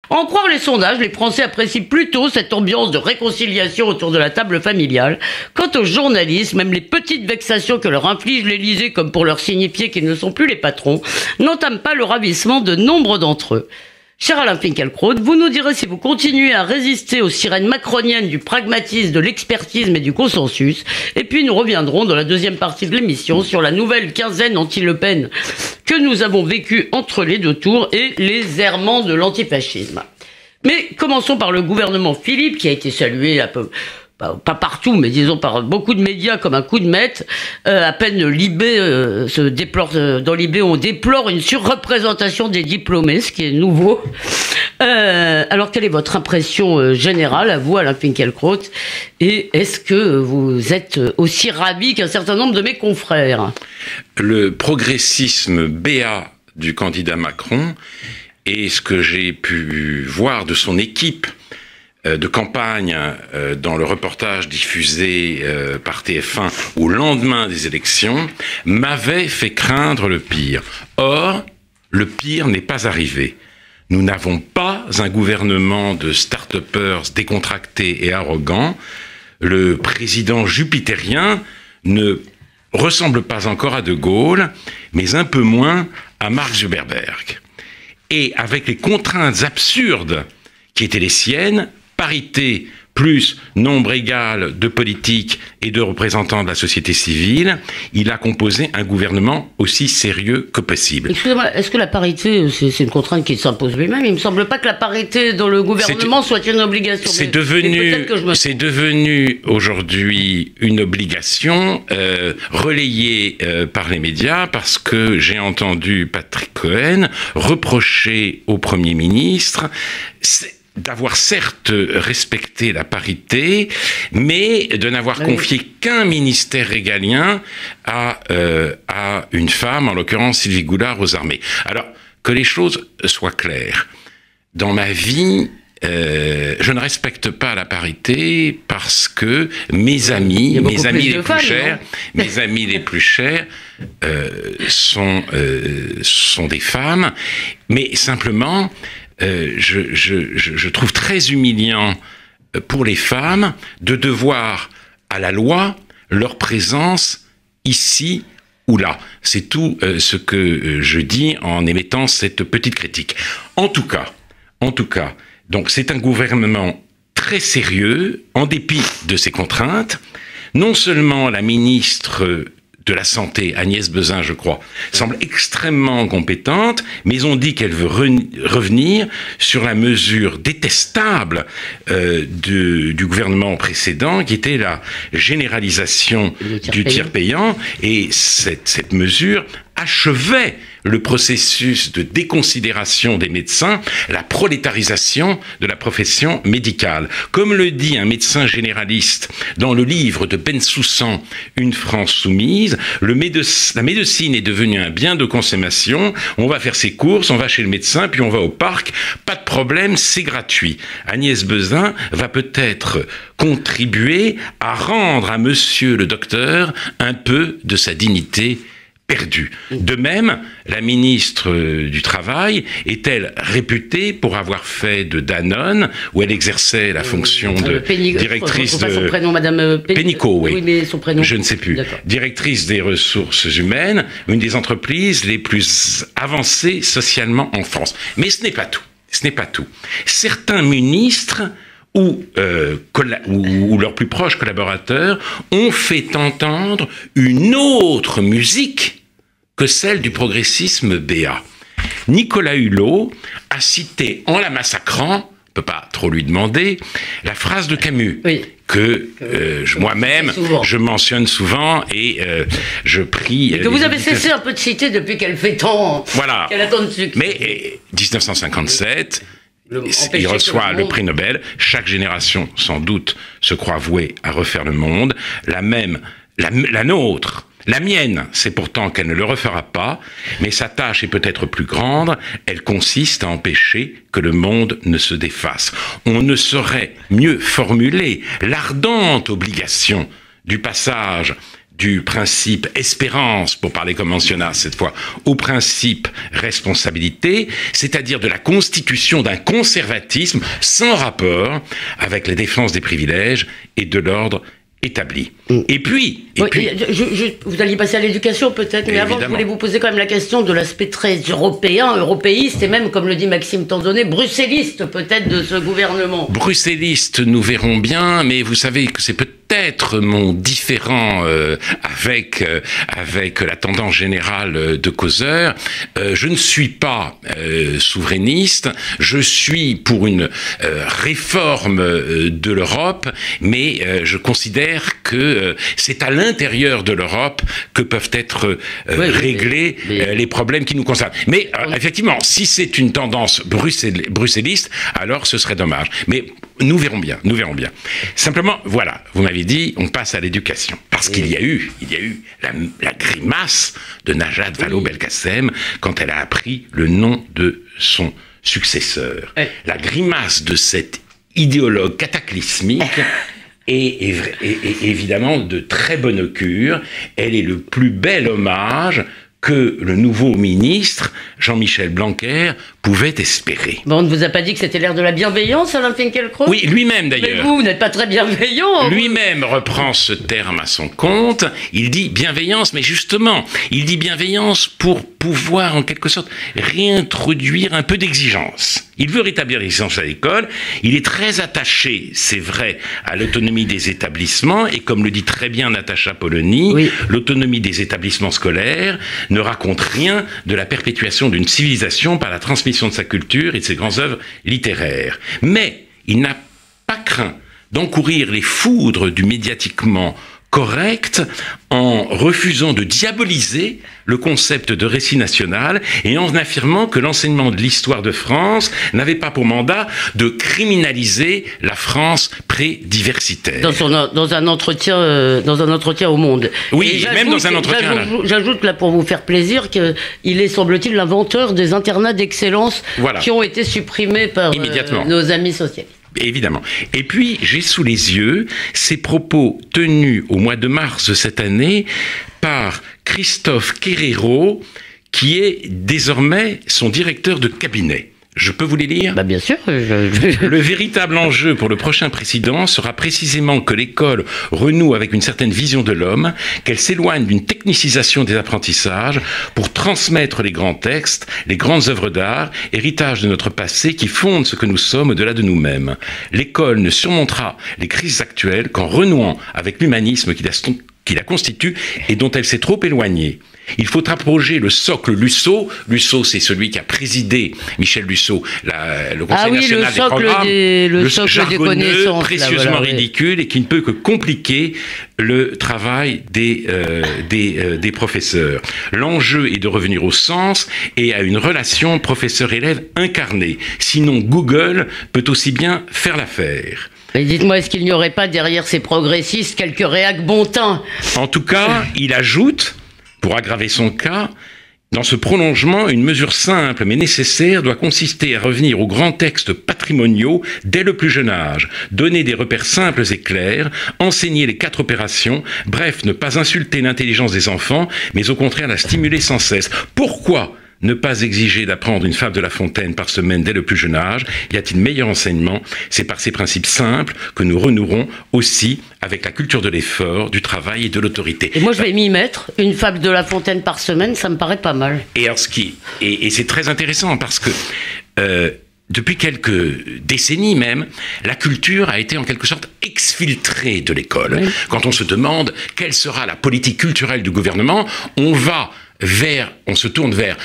En croire les sondages, les Français apprécient plutôt cette ambiance de réconciliation autour de la table familiale. Quant aux journalistes, même les petites vexations que leur inflige l'Élysée, comme pour leur signifier qu'ils ne sont plus les patrons, n'entament pas le ravissement de nombre d'entre eux. Cher Alain Finkielkraut, vous nous direz si vous continuez à résister aux sirènes macroniennes du pragmatisme, de l'expertise et du consensus. Et puis nous reviendrons dans la deuxième partie de l'émission sur la nouvelle quinzaine anti-Le Pen que nous avons vécue entre les deux tours et les errements de l'antifascisme. Mais commençons par le gouvernement Philippe qui a été salué pas partout, mais disons par beaucoup de médias comme un coup de maître. À peine Libé se déplore, dans Libé on déplore une surreprésentation des diplômés, ce qui est nouveau. Alors quelle est votre impression générale à vous, Alain Finkielkraut, et est-ce que vous êtes aussi ravi qu'un certain nombre de mes confrères? Le progressisme béat du candidat Macron et ce que j'ai pu voir de son équipe de campagne dans le reportage diffusé par TF1 au lendemain des élections m'avait fait craindre le pire. Or, le pire n'est pas arrivé. Nous n'avons pas un gouvernement de start-upers décontractés et arrogants. Le président jupitérien ne ressemble pas encore à De Gaulle, mais un peu moins à Mark Zuckerberg. Et avec les contraintes absurdes qui étaient les siennes, parité plus nombre égal de politiques et de représentants de la société civile, il a composé un gouvernement aussi sérieux que possible. Excusez-moi, est-ce que la parité, c'est une contrainte qui s'impose lui-même? Il me semble pas que la parité dans le gouvernement soit une obligation. C'est devenu aujourd'hui une obligation relayée par les médias parce que j'ai entendu Patrick Cohen reprocher au Premier ministre d'avoir certes respecté la parité, mais de n'avoir confié qu'un ministère régalien à une femme, en l'occurrence Sylvie Goulard, aux armées. Alors, que les choses soient claires. Dans ma vie, je ne respecte pas la parité parce que mes amis les plus chers sont des femmes, mais simplement je trouve très humiliant pour les femmes de devoir à la loi leur présence ici ou là. C'est tout ce que je dis en émettant cette petite critique. En tout cas, donc c'est un gouvernement très sérieux, en dépit de ses contraintes. Non seulement la ministre de la Santé, Agnès Buzyn, je crois, semble extrêmement compétente, mais on dit qu'elle veut revenir sur la mesure détestable du gouvernement précédent, qui était la généralisation du tiers payant, et cette mesure achevait le processus de déconsidération des médecins, la prolétarisation de la profession médicale. Comme le dit un médecin généraliste dans le livre de Bensoussan, Une France soumise, la médecine est devenue un bien de consommation, on va faire ses courses, on va chez le médecin, puis on va au parc, pas de problème, c'est gratuit. Agnès Buzyn va peut-être contribuer à rendre à monsieur le docteur un peu de sa dignité perdue. De même, la ministre du Travail est-elle réputée pour avoir fait de Danone, où elle exerçait la fonction de directrice de... Son prénom, Madame Pénicaud, oui. Oui, mais son prénom... Je ne sais plus. Directrice des ressources humaines, une des entreprises les plus avancées socialement en France. Mais ce n'est pas tout. Ce n'est pas tout. Certains ministres ou leurs plus proches collaborateurs ont fait entendre une autre musique que celle du progressisme béat. Nicolas Hulot a cité, en la massacrant, on ne peut pas trop lui demander, la phrase de Camus, que moi-même, je mentionne souvent et je prie... Et que vous avez cessé un peu de citer depuis qu'elle fait tant... Voilà. Qu'elle a tant de succès. Mais 1957... il reçoit le prix Nobel. Chaque génération, sans doute, se croit vouée à refaire le monde. La nôtre, la mienne, c'est pourtant qu'elle ne le refera pas, mais sa tâche est peut-être plus grande. Elle consiste à empêcher que le monde ne se défasse. On ne saurait mieux formuler l'ardente obligation du passage du principe espérance, pour parler comme Mentionas cette fois, au principe responsabilité, c'est-à-dire de la constitution d'un conservatisme sans rapport avec la défense des privilèges et de l'ordre établi. Et puis... vous alliez passer à l'éducation peut-être, mais avant, je voulais vous poser quand même la question de l'aspect très européen, européiste, et même, comme le dit Maxime Tanzonnet, bruxelliste peut-être de ce gouvernement. Bruxelliste, nous verrons bien, mais vous savez que c'est peut-être mon différend avec la tendance générale de causeur. Je ne suis pas souverainiste, je suis pour une réforme de l'Europe, mais je considère que c'est à l'intérieur de l'Europe que peuvent être réglés les problèmes qui nous concernent. Mais effectivement, si c'est une tendance bruxelliste, alors ce serait dommage. Mais nous verrons bien. Simplement, voilà, vous m'avez dit, on passe à l'éducation. Parce qu'il y a eu la grimace de Najat Vallaud-Belkacem quand elle a appris le nom de son successeur. La grimace de cet idéologue cataclysmique est évidemment de très bonne augure. Elle est le plus bel hommage que le nouveau ministre, Jean-Michel Blanquer, pouvait espérer. Bon, on ne vous a pas dit que c'était l'ère de la bienveillance, Alain Finkielkraut ? Oui, lui-même d'ailleurs. Mais vous n'êtes pas très bienveillant. Lui-même reprend ce terme à son compte. Il dit bienveillance, mais justement, il dit bienveillance pour pouvoir, en quelque sorte, réintroduire un peu d'exigence. Il veut rétablir l'exigence à l'école. Il est très attaché, c'est vrai, à l'autonomie des établissements. Et comme le dit très bien Natacha Polony, l'autonomie des établissements scolaires ne raconte rien de la perpétuation d'une civilisation par la transmission de sa culture et de ses grandes œuvres littéraires. Mais il n'a pas craint d'encourir les foudres du médiatiquement correct en refusant de diaboliser le concept de récit national et en affirmant que l'enseignement de l'histoire de France n'avait pas pour mandat de criminaliser la France pré-diversitaire. Dans un entretien au Monde. Oui, même dans un entretien. J'ajoute là pour vous faire plaisir qu'il est, semble-t-il, l'inventeur des internats d'excellence qui ont été supprimés par nos amis socialistes. Évidemment. Et puis, j'ai sous les yeux ces propos tenus au mois de mars de cette année par Christophe Querero, qui est désormais son directeur de cabinet. Je peux vous les lire ? Bien sûr. Le véritable enjeu pour le prochain président sera précisément que l'école renoue avec une certaine vision de l'homme, qu'elle s'éloigne d'une technicisation des apprentissages pour transmettre les grands textes, les grandes œuvres d'art, héritage de notre passé qui fondent ce que nous sommes au-delà de nous-mêmes. L'école ne surmontera les crises actuelles qu'en renouant avec l'humanisme qui la constitue et dont elle s'est trop éloignée. Il faut approcher le socle Luceau. Luceau, c'est celui qui a présidé, Michel Luceau, le Conseil national des programmes. Le socle des connaissances. Précieusement ridicule et qui ne peut que compliquer le travail des professeurs. L'enjeu est de revenir au sens et à une relation professeur-élève incarnée. Sinon, Google peut aussi bien faire l'affaire. Et dites-moi, est-ce qu'il n'y aurait pas derrière ces progressistes quelques réacs bontins ? En tout cas, il ajoute, pour aggraver son cas, dans ce prolongement, une mesure simple mais nécessaire doit consister à revenir aux grands textes patrimoniaux dès le plus jeune âge, donner des repères simples et clairs, enseigner les 4 opérations, bref, ne pas insulter l'intelligence des enfants, mais au contraire la stimuler sans cesse. Pourquoi ne pas exiger d'apprendre une fable de La Fontaine par semaine dès le plus jeune âge? Y a-t-il meilleur enseignement? C'est par ces principes simples que nous renouerons aussi avec la culture de l'effort, du travail et de l'autorité. Et moi, je vais m'y mettre. Une fable de La Fontaine par semaine, ça me paraît pas mal. Et alors, et c'est très intéressant parce que depuis quelques décennies même, la culture a été en quelque sorte exfiltrée de l'école. Oui. Quand on se demande quelle sera la politique culturelle du gouvernement, on se tourne vers...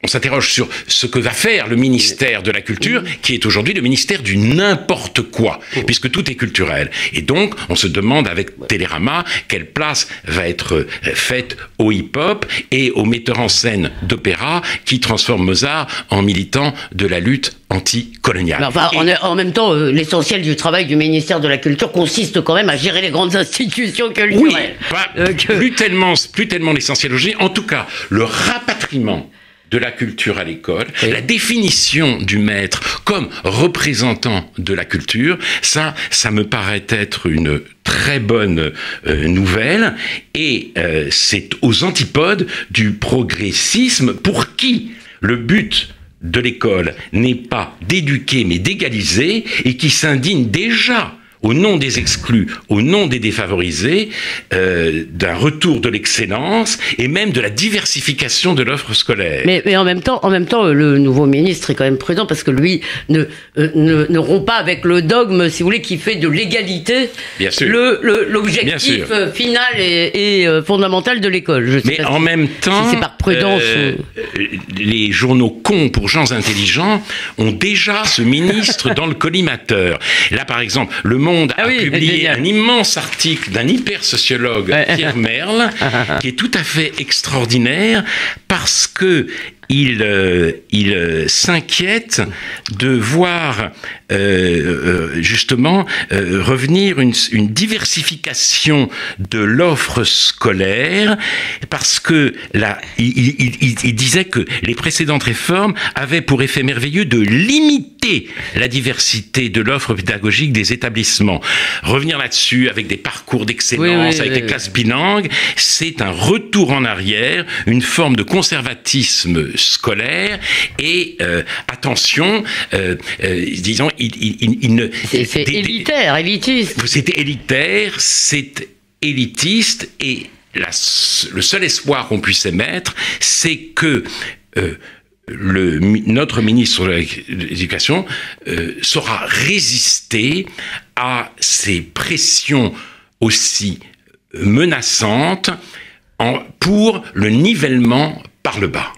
On s'interroge sur ce que va faire le ministère de la Culture, qui est aujourd'hui le ministère du n'importe quoi, puisque tout est culturel. Et donc, on se demande avec Télérama quelle place va être faite au hip-hop et aux metteurs en scène d'opéra qui transforment Mozart en militant de la lutte anticoloniale. Enfin, en même temps, l'essentiel du travail du ministère de la Culture consiste quand même à gérer les grandes institutions culturelles. Oui, plus tellement l'essentiel aujourd'hui. En tout cas, le rapatriement de la culture à l'école, la définition du maître comme représentant de la culture, ça me paraît être une très bonne nouvelle, et c'est aux antipodes du progressisme pour qui le but de l'école n'est pas d'éduquer mais d'égaliser, et qui s'indigne déjà au nom des exclus, au nom des défavorisés, d'un retour de l'excellence et même de la diversification de l'offre scolaire. Mais en même temps, le nouveau ministre est quand même prudent, parce que lui ne rompt pas avec le dogme, si vous voulez, qui fait de l'égalité l'objectif final et fondamental de l'école. Mais en même temps, si c'est par prudence, les journaux cons pour gens intelligents ont déjà ce ministre dans le collimateur. Là, par exemple, Le Monde a publié un immense article d'un hyper-sociologue, Pierre Merle, qui est tout à fait extraordinaire, parce que il s'inquiète de voir justement revenir une diversification de l'offre scolaire, parce que là, il disait que les précédentes réformes avaient pour effet merveilleux de limiter la diversité de l'offre pédagogique des établissements. Revenir là-dessus avec des parcours d'excellence, avec des classes bilingues, c'est un retour en arrière, une forme de conservatisme scolaire, et attention, disons, c'est élitaire, élitiste. C'est élitaire, c'est élitiste, et le seul espoir qu'on puisse émettre, c'est que notre ministre de l'Éducation saura résister à ces pressions aussi menaçantes pour le nivellement par le bas.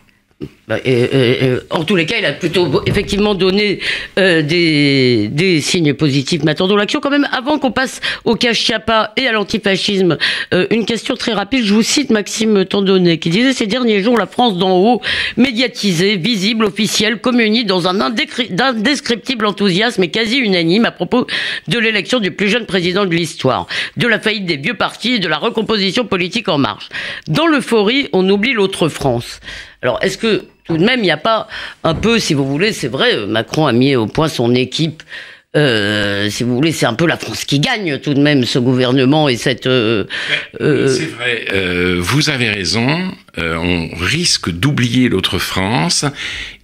En tous les cas, il a plutôt effectivement donné des signes positifs. Mais attendons l'action quand même. Avant qu'on passe au cas Schiappa et à l'antifascisme, une question très rapide. Je vous cite Maxime Tandonnet qui disait: ces derniers jours, la France d'en haut, médiatisée, visible, officielle, communie dans un indescriptible enthousiasme et quasi unanime à propos de l'élection du plus jeune président de l'histoire, de la faillite des vieux partis et de la recomposition politique en marche. Dans l'euphorie, on oublie l'autre France. Alors, est-ce que, tout de même, il n'y a pas un peu, si vous voulez, c'est vrai, Macron a mis au point son équipe, si vous voulez, c'est un peu la France qui gagne, tout de même, ce gouvernement et cette... C'est vrai, vous avez raison, on risque d'oublier l'autre France,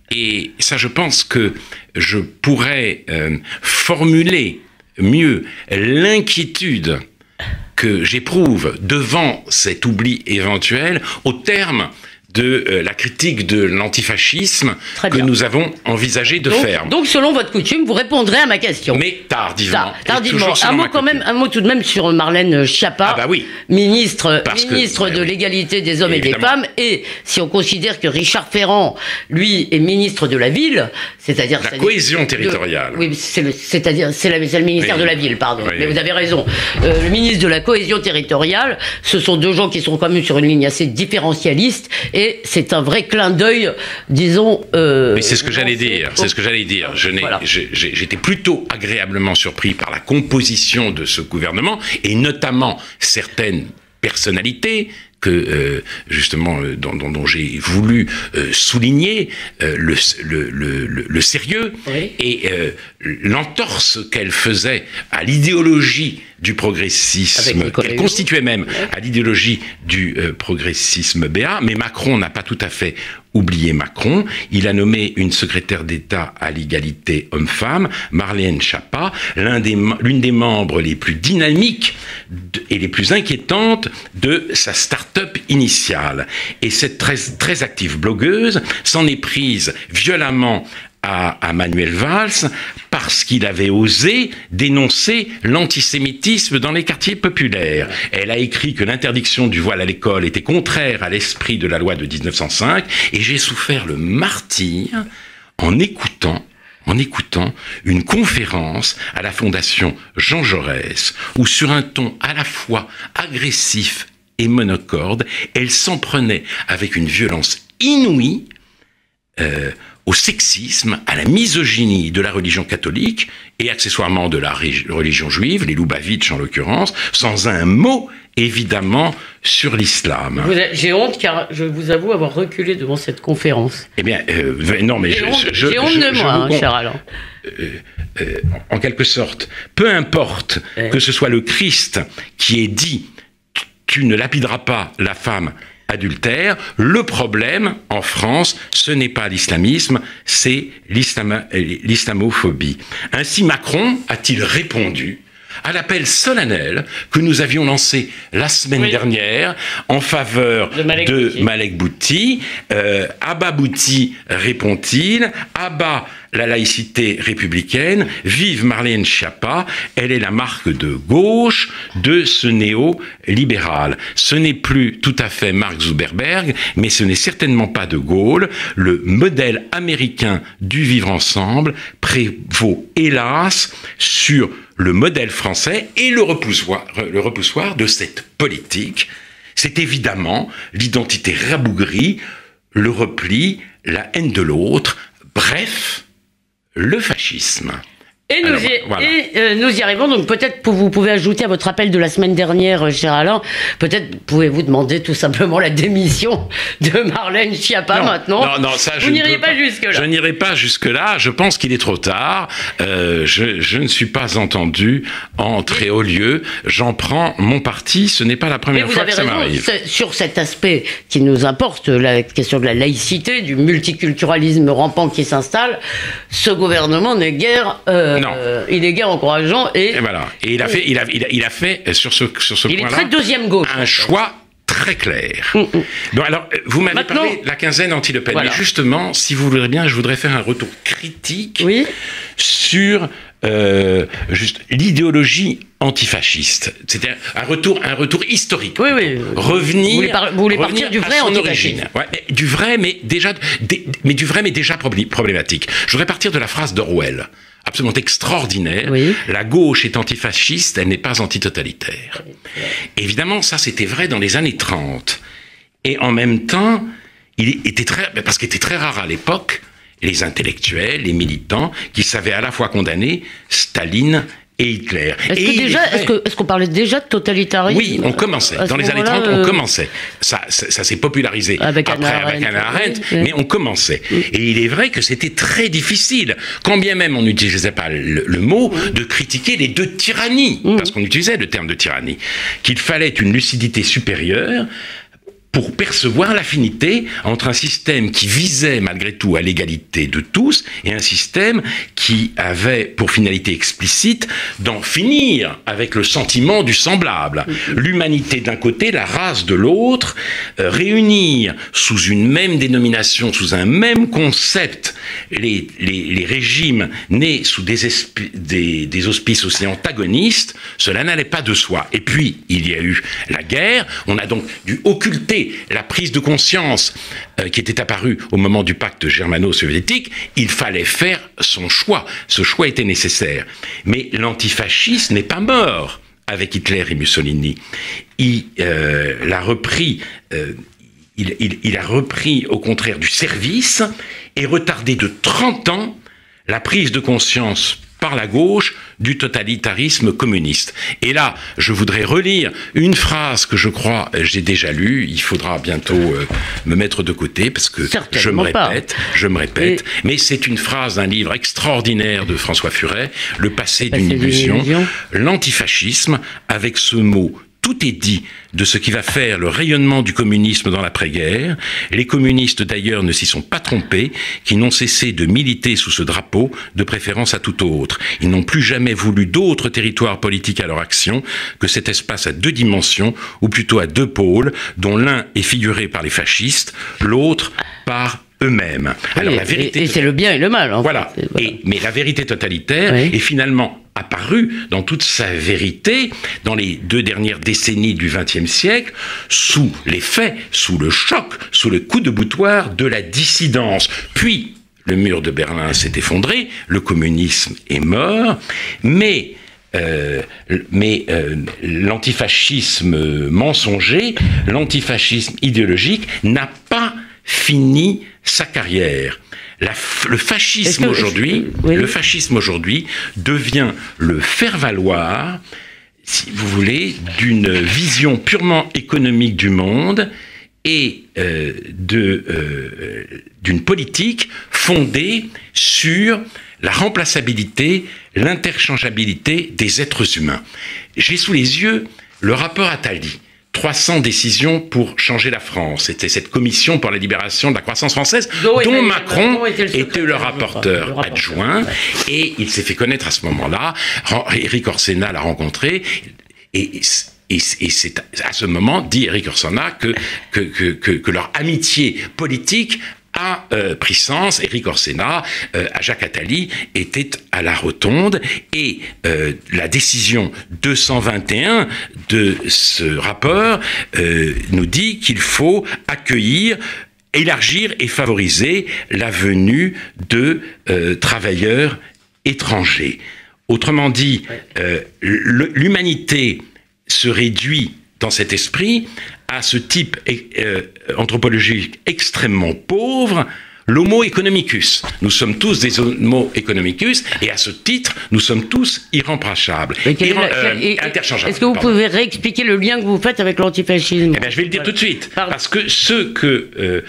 et ça, je pense que je pourrais formuler mieux l'inquiétude que j'éprouve devant cet oubli éventuel au terme de la critique de l'antifascisme que nous avons envisagé de faire. Donc, selon votre coutume, vous répondrez à ma question. Mais tardivement. Un mot tout de même sur Marlène Schiappa, ah bah oui. ministre de l'égalité des hommes et des femmes. Et si on considère que Richard Ferrand, lui, est ministre de la ville, c'est-à-dire la cohésion territoriale. Oui, c'est le ministère de la ville, pardon. Mais vous avez raison. Le ministre de la cohésion territoriale, ce sont deux gens qui sont quand même sur une ligne assez différentialiste. Et c'est un vrai clin d'œil, disons... Mais c'est ce que j'allais dire. C'est ce que j'allais dire. J'étais plutôt agréablement surpris par la composition de ce gouvernement, et notamment certaines personnalités que justement dont j'ai voulu souligner le sérieux et l'entorse qu'elle faisait à l'idéologie du progressisme, qu'elle constituait même à l'idéologie du progressisme BA. Mais Macron n'a pas tout à fait oublié Macron. Il a nommé une secrétaire d'État à l'égalité homme-femme, Marlène Schiappa, l'une des membres les plus dynamiques et les plus inquiétantes de sa start-up initiale. Et cette très active blogueuse s'en est prise violemment à Manuel Valls parce qu'il avait osé dénoncer l'antisémitisme dans les quartiers populaires. Elle a écrit que l'interdiction du voile à l'école était contraire à l'esprit de la loi de 1905, et j'ai souffert le martyre en écoutant une conférence à la Fondation Jean Jaurès, où sur un ton à la fois agressif et monocorde, elle s'en prenait avec une violence inouïe au sexisme, à la misogynie de la religion catholique et accessoirement de la religion juive, les Loubavitch en l'occurrence, sans un mot évidemment sur l'islam. J'ai honte car je vous avoue avoir reculé devant cette conférence. Eh bien, non mais j'ai honte de moi, cher Alain. En quelque sorte, peu importe que ce soit le Christ qui ait dit « tu ne lapideras pas la femme adultère », le problème en France, ce n'est pas l'islamisme, c'est l'islamophobie. Ainsi Macron a-t-il répondu à l'appel solennel que nous avions lancé la semaine dernière en faveur de Malek Bouti. Abba Bouti, répond-il, abat la laïcité républicaine, vive Marlène Schiappa, elle est la marque de gauche de ce néo-libéral. Ce n'est plus tout à fait Mark Zuckerberg, mais ce n'est certainement pas De Gaulle. Le modèle américain du vivre ensemble prévaut, hélas, sur le modèle français et le repoussoir de cette politique. C'est évidemment l'identité rabougrie, le repli, la haine de l'autre, bref, le fascisme. Et nous y arrivons, donc peut-être vous pouvez ajouter à votre appel de la semaine dernière, cher Alain, peut-être pouvez-vous demander tout simplement la démission de Marlène Schiappa maintenant. Non, ça vous n'iriez pas jusque-là. Je n'irai pas jusque-là, je pense qu'il est trop tard, je ne suis pas entendu en très haut lieu, j'en prends mon parti, ce n'est pas la première fois que ça m'arrive. Sur cet aspect qui nous importe, la question de la laïcité, du multiculturalisme rampant qui s'installe, ce gouvernement n'est guère... il est guère encourageant et voilà. Et il a fait sur ce point-là. Il est très deuxième gauche. Un choix très clair. Bon, alors, vous m'avez parlé de la quinzaine anti-Le Pen. Voilà. Mais justement, si vous voulez bien, je voudrais faire un retour critique sur juste l'idéologie antifasciste. C'est-à-dire un retour historique. Oui. Revenir. Vous voulez partir du vrai antifascisme. Ouais, du vrai, mais déjà problématique. Je voudrais partir de la phrase d'Orwell. Absolument extraordinaire. Oui. La gauche est antifasciste, elle n'est pas antitotalitaire. Évidemment, ça c'était vrai dans les années 30. Et en même temps, parce qu'il était très rare à l'époque, les intellectuels, les militants, qui savaient à la fois condamner Staline et Hitler. Est-ce qu'on parlait déjà de totalitarisme? Oui, on commençait. Dans les années 30, on commençait. Ça s'est popularisé avec Hannah Arendt, mais on commençait. Et il est vrai que c'était très difficile, quand bien même on n'utilisait pas le mot, de critiquer les deux tyrannies, parce qu'on utilisait le terme de tyrannie, qu'il fallait une lucidité supérieure pour percevoir l'affinité entre un système qui visait malgré tout à l'égalité de tous et un système qui avait pour finalité explicite d'en finir avec le sentiment du semblable. L'humanité d'un côté, la race de l'autre, réunir sous une même dénomination, sous un même concept, les régimes nés sous des auspices aussi antagonistes, cela n'allait pas de soi. Et puis, il y a eu la guerre, on a donc dû occulter la prise de conscience qui était apparue au moment du pacte germano-soviétique. Il fallait faire son choix. Ce choix était nécessaire. Mais l'antifascisme n'est pas mort avec Hitler et Mussolini. Il a repris au contraire du service et retardé de 30 ans la prise de conscience par la gauche du totalitarisme communiste. Et là, je voudrais relire une phrase que je crois j'ai déjà lue. Il faudra bientôt me mettre de côté parce que je me répète. Mais c'est une phrase d'un livre extraordinaire de François Furet, Le passé d'une illusion. L'antifascisme, avec ce mot tout est dit de ce qui va faire le rayonnement du communisme dans l'après-guerre. Les communistes d'ailleurs ne s'y sont pas trompés, qui n'ont cessé de militer sous ce drapeau, de préférence à tout autre. Ils n'ont plus jamais voulu d'autres territoires politiques à leur action que cet espace à deux dimensions, ou plutôt à deux pôles, dont l'un est figuré par les fascistes, l'autre par eux-mêmes. Alors, la vérité, et c'est le bien et le mal. Voilà. Mais la vérité totalitaire est finalement apparue dans toute sa vérité dans les 2 dernières décennies du XXe siècle, sous les faits, sous le choc, sous le coup de boutoir de la dissidence. Puis, le mur de Berlin s'est effondré, le communisme est mort, mais l'antifascisme mensonger, l'antifascisme idéologique n'a pas fini sa carrière. Le fascisme aujourd'hui, oui. Le fascisme aujourd'hui devient le faire-valoir, si vous voulez, d'une vision purement économique du monde et d'une politique fondée sur la remplaçabilité, l'interchangeabilité des êtres humains. J'ai sous les yeux le rapport Attali. 300 décisions pour changer la France. C'était cette commission pour la libération de la croissance française dont Macron était le rapporteur adjoint. Et il s'est fait connaître à ce moment-là. Éric Orsena l'a rencontré. Et c'est à ce moment, dit Éric Orsena, que leur amitié politique a pris sens. Éric Orsena, à Jacques Attali, était à la rotonde et la décision 221 de ce rapport nous dit qu'il faut accueillir, élargir et favoriser la venue de travailleurs étrangers. Autrement dit, l'humanité se réduit dans cet esprit à ce type anthropologique extrêmement pauvre, l'homo economicus. Nous sommes tous des homo economicus et à ce titre, nous sommes tous irremplaçables, interchangeables. Est-ce que vous pouvez réexpliquer le lien que vous faites avec l'antifascisme ? Eh bien, je vais le dire tout de suite. Parce que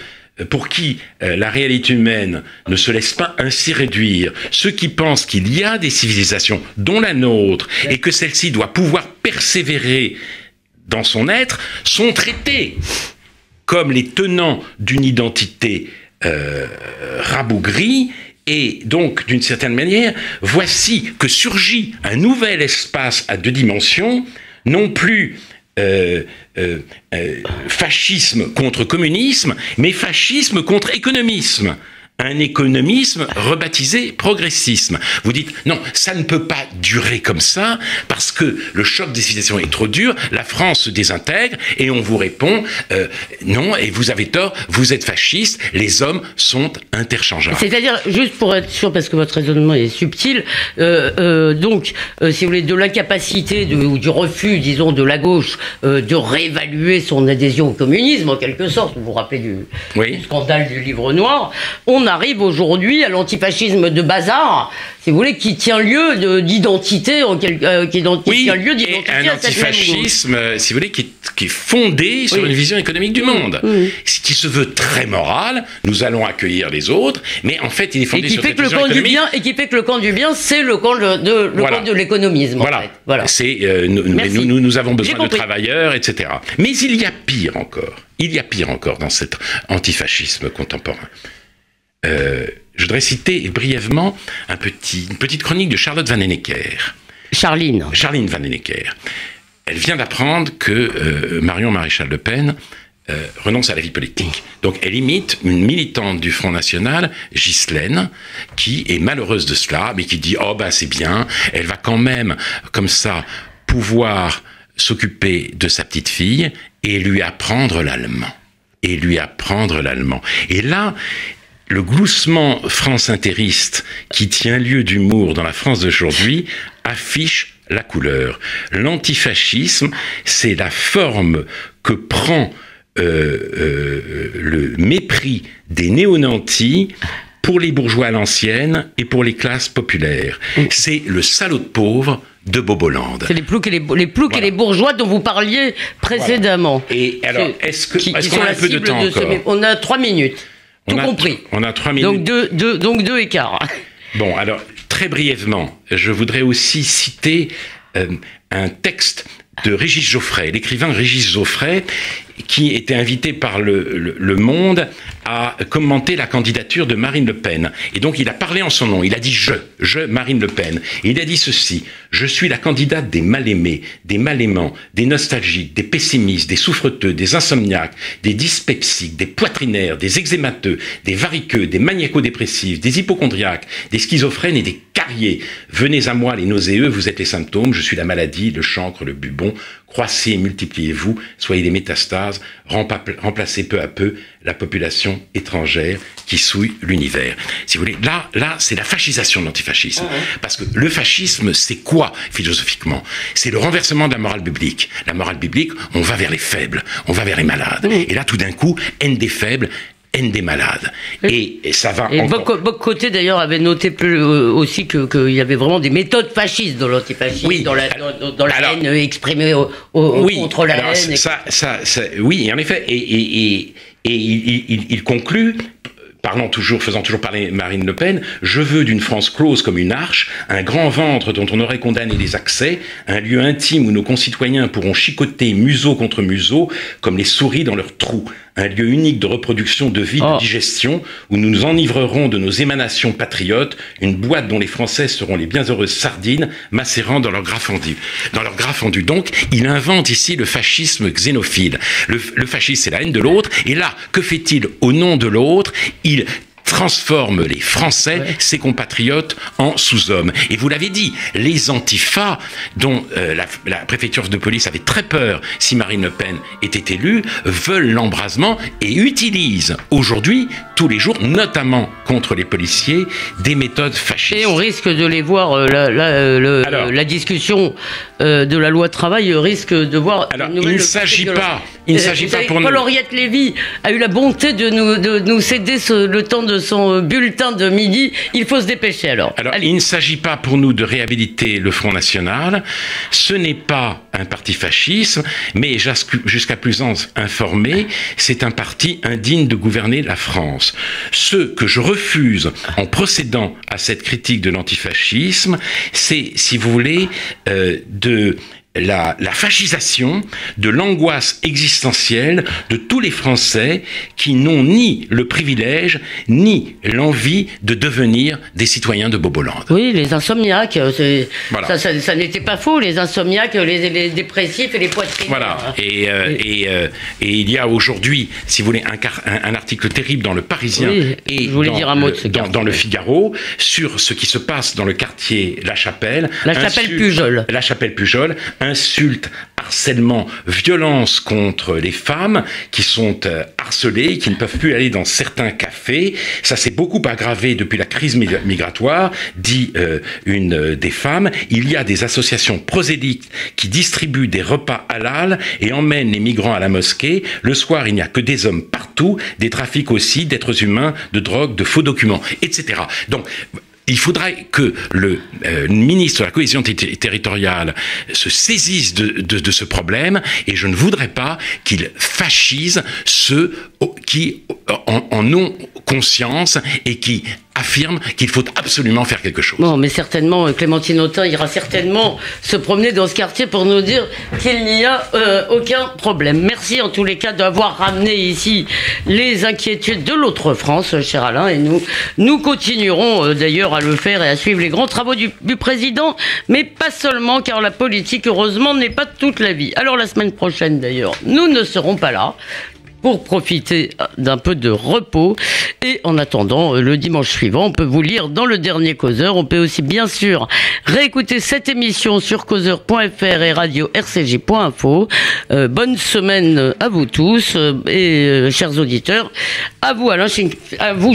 pour qui la réalité humaine ne se laisse pas ainsi réduire, ceux qui pensent qu'il y a des civilisations, dont la nôtre, et que celle-ci doit pouvoir persévérer dans son être, sont traités comme les tenants d'une identité rabougrie. Et donc, d'une certaine manière, voici que surgit un nouvel espace à 2 dimensions, non plus fascisme contre communisme, mais fascisme contre économisme. Un économisme rebaptisé progressisme. Vous dites, non, ça ne peut pas durer comme ça, parce que le choc des civilisations est trop dur, la France se désintègre, et on vous répond, non, et vous avez tort, vous êtes fasciste, les hommes sont interchangeables. C'est-à-dire, juste pour être sûr, parce que votre raisonnement est subtil, donc, si vous voulez, de l'incapacité ou du refus, disons, de la gauche, de réévaluer son adhésion au communisme, en quelque sorte, vous vous rappelez du scandale du livre noir, on arrive aujourd'hui à l'antifascisme de bazar, si vous voulez, qui tient lieu d'identité, tient lieu d'identité un antifascisme, si vous voulez, qui est fondé sur une vision économique du monde, qui se veut très moral. Nous allons accueillir les autres, mais en fait, il est fondé sur cette vision économique. Et qui fait que le camp du bien, c'est le camp camp de l'économisme. Voilà. C'est nous avons besoin de travailleurs, etc. Mais il y a pire encore. Il y a pire encore dans cet antifascisme contemporain. Je voudrais citer brièvement une petite chronique de Charlotte Vanhoenacker. Charline Vanhoenacker. Elle vient d'apprendre que Marion Maréchal Le Pen renonce à la vie politique. Donc elle imite une militante du Front National, Ghislaine, qui est malheureuse de cela, mais qui dit « Oh ben c'est bien, elle va quand même, comme ça, pouvoir s'occuper de sa petite fille et lui apprendre l'allemand. » Et là, le gloussement france-intériste qui tient lieu d'humour dans la France d'aujourd'hui affiche la couleur. L'antifascisme, c'est la forme que prend le mépris des néo-nantis pour les bourgeois à l'ancienne et pour les classes populaires. C'est le salaud de pauvre de Bobolande. C'est les ploucs et les bourgeois dont vous parliez précédemment. Voilà. Et alors, est-ce qu'on a un peu de temps encore ? On a 3 minutes. Tout compris. On a 3 minutes. Donc deux écarts. Bon, alors, très brièvement, je voudrais aussi citer un texte de Régis Geoffrey, l'écrivain Régis Geoffrey, qui était invité par le Monde à commenter la candidature de Marine Le Pen. Et donc, il a parlé en son nom. Il a dit « je, Marine Le Pen ». Et il a dit ceci: « Je suis la candidate des mal-aimés, des mal-aimants, des nostalgiques, des pessimistes, des souffreteux, des insomniaques, des dyspepsiques, des poitrinaires, des eczémateux, des variqueux, des maniaco-dépressifs, des hypochondriaques, des schizophrènes et des carriers. Venez à moi les nauséeux, vous êtes les symptômes, je suis la maladie, le chancre, le bubon. Croissez et multipliez-vous, soyez les métastases, remplacez peu à peu la population étrangère qui souille l'univers. » Si vous voulez, là, c'est la fascisation de l'antifascisme. Parce que le fascisme, c'est quoi, philosophiquement ? C'est le renversement de la morale biblique. La morale biblique, on va vers les faibles, on va vers les malades. Et là, tout d'un coup, haine des faibles, haine des malades. Et ça va et encore... Bock-Côté, d'ailleurs, avait noté aussi qu'il y avait vraiment des méthodes fascistes dans l'antifascisme, oui, dans la haine exprimée contre la haine. Oui, en effet. Et il conclut... faisant toujours parler Marine Le Pen, je veux d'une France close comme une arche, un grand ventre dont on aurait condamné les accès, un lieu intime où nos concitoyens pourront chicoter museau contre museau comme les souris dans leurs trous. Un lieu unique de reproduction, de vie, de digestion, où nous nous enivrerons de nos émanations patriotes, une boîte dont les Français seront les bienheureuses sardines, macérant dans leur gras fondu. Donc, il invente ici le fascisme xénophile. Le fascisme, c'est la haine de l'autre, et là, que fait-il au nom de l'autre? Il transforme les Français, ses compatriotes, en sous-hommes. Et vous l'avez dit, les antifas, dont la préfecture de police avait très peur si Marine Le Pen était élue, veulent l'embrasement et utilisent aujourd'hui, tous les jours, notamment contre les policiers, des méthodes fascistes. Et on risque de les voir, la discussion de la loi travail risque de voir... Alors, il ne s'agit pas pour nous... Paul-Henriette Lévy a eu la bonté de nous céder le temps de son bulletin de midi. Il faut se dépêcher alors. Il ne s'agit pas pour nous de réhabiliter le Front National. Ce n'est pas un parti fasciste, mais jusqu'à plus informé, c'est un parti indigne de gouverner la France. Ce que je refuse en procédant à cette critique de l'antifascisme, c'est, si vous voulez, de la fascisation de l'angoisse existentielle de tous les Français qui n'ont ni le privilège ni l'envie de devenir des citoyens de Boboland. Oui, les insomniaques, voilà. Ça n'était pas faux, les insomniaques, les dépressifs et les poitrines. Voilà, et il y a aujourd'hui, si vous voulez, un article terrible dans Le Parisien et dans Le Figaro sur ce qui se passe dans le quartier La Chapelle. La Chapelle Pujol. Insultes, harcèlement, violence contre les femmes qui sont harcelées, qui ne peuvent plus aller dans certains cafés. Ça s'est beaucoup aggravé depuis la crise migratoire, dit une des femmes. Il y a des associations prosélytes qui distribuent des repas halal et emmènent les migrants à la mosquée. Le soir, il n'y a que des hommes partout, des trafics aussi d'êtres humains, de drogue, de faux documents, etc. Donc, il faudrait que le ministre de la Cohésion territoriale se saisisse de ce problème, et je ne voudrais pas qu'il fascise ceux qui en ont conscience et qui affirme qu'il faut absolument faire quelque chose. Bon, mais certainement, Clémentine Autain ira certainement se promener dans ce quartier pour nous dire qu'il n'y a aucun problème. Merci en tous les cas d'avoir ramené ici les inquiétudes de l'autre France, cher Alain, et nous continuerons d'ailleurs à le faire et à suivre les grands travaux du président, mais pas seulement, car la politique, heureusement, n'est pas toute la vie. Alors la semaine prochaine d'ailleurs, nous ne serons pas là pour profiter d'un peu de repos. Et en attendant, le dimanche suivant, on peut vous lire dans le dernier Causeur. On peut aussi, bien sûr, réécouter cette émission sur causeur.fr et radio rcj.info. Bonne semaine à vous tous et chers auditeurs. À vous,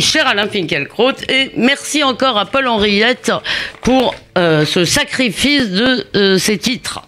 cher Alain Finkielkraut. Et merci encore à Paul-Henriette pour ce sacrifice de ces titres.